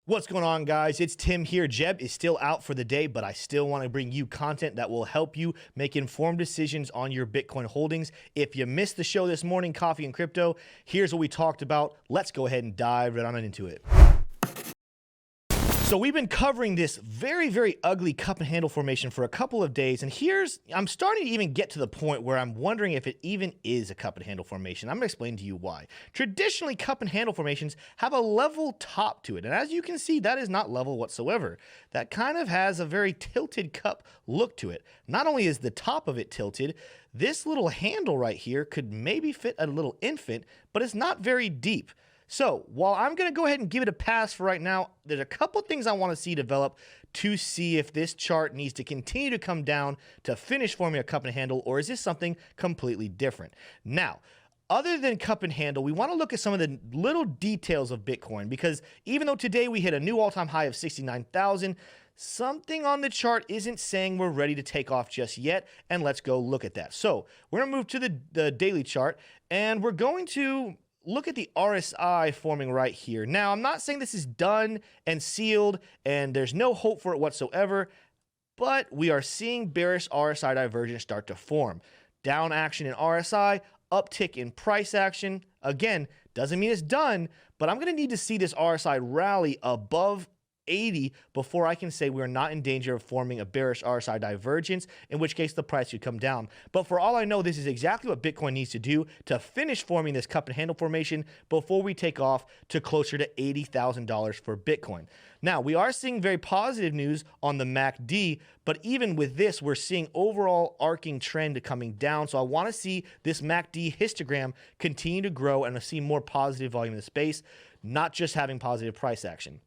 What's going on, guys? It's Tim here. Jeb is still out for the day, but I still want to bring you content that will help you make informed decisions on your Bitcoin holdings. If you missed the show this morning, Coffee and Crypto, here's what we talked about. Let's go ahead and dive right on into it. So we've been covering this very ugly cup and handle formation for a couple of days, and I'm starting to even get to the point where I'm wondering if it even is a cup and handle formation. I'm going to explain to you why. Traditionally, cup and handle formations have a level top to it, and as you can see, that is not level whatsoever. That kind of has a very tilted cup look to it. Not only is the top of it tilted, this little handle right here could maybe fit a little infant, but it's not very deep. So while I'm going to go ahead and give it a pass for right now, there's a couple things I want to see develop to see if this chart needs to continue to come down to finish forming a cup and handle, or is this something completely different? Now, other than cup and handle, we want to look at some of the little details of Bitcoin, because even though today we hit a new all-time high of 69,000, something on the chart isn't saying we're ready to take off just yet, and let's go look at that. So we're going to move to the daily chart, and we're going to look at the RSI forming right here. Now, I'm not saying this is done and sealed and there's no hope for it whatsoever, but we are seeing bearish RSI divergence start to form. Down action in RSI, uptick in price action. Again, doesn't mean it's done, but I'm going to need to see this RSI rally above 80 before I can say we're not in danger of forming a bearish RSI divergence, in which case the price should come down. But for all I know, this is exactly what Bitcoin needs to do to finish forming this cup and handle formation before we take off to closer to $80,000 for Bitcoin. Now, we are seeing very positive news on the MACD, but even with this, we're seeing overall arcing trend coming down. So I want to see this MACD histogram continue to grow and see more positive volume in the space, not just having positive price action.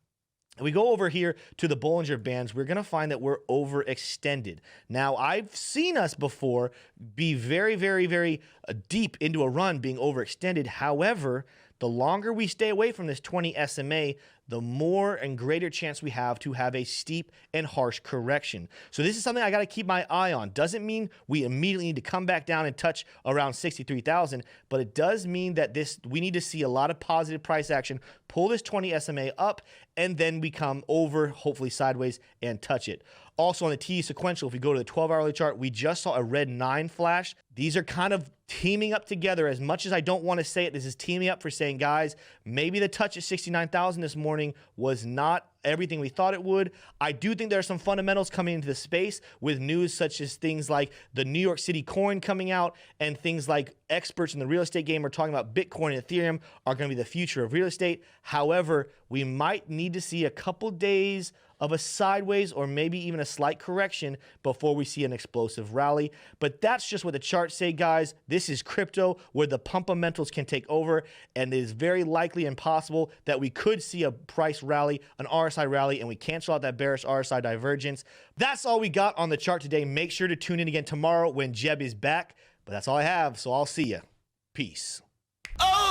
We go over here to the Bollinger Bands, we're going to find that we're overextended. Now, I've seen us before be very deep into a run being overextended. However, the longer we stay away from this 20 SMA, the more and greater chance we have to have a steep and harsh correction. So this is something I got to keep my eye on. Doesn't mean we immediately need to come back down and touch around 63,000, but it does mean that we need to see a lot of positive price action, pull this 20 SMA up, and then we come over, hopefully sideways, and touch it. Also on the TD sequential, if we go to the 12-hourly chart, we just saw a red 9 flash. These are kind of teaming up together. As much as I don't want to say it, this is teaming up for saying, guys, maybe the touch at 69,000 this morning was not everything we thought it would. I do think there are some fundamentals coming into the space with news such as things like the New York City coin coming out, and things like experts in the real estate game are talking about Bitcoin and Ethereum are going to be the future of real estate. However, we might need to see a couple days of a sideways or maybe even a slight correction before we see an explosive rally. But that's just what the charts say, guys. This is crypto where the pumpamentals can take over, and it is very likely and possible that we could see a price rally, an RSI rally, and we cancel out that bearish RSI divergence. That's all we got on the chart today. Make sure to tune in again tomorrow when Jeb is back. But that's all I have, so I'll see you. Peace. Oh!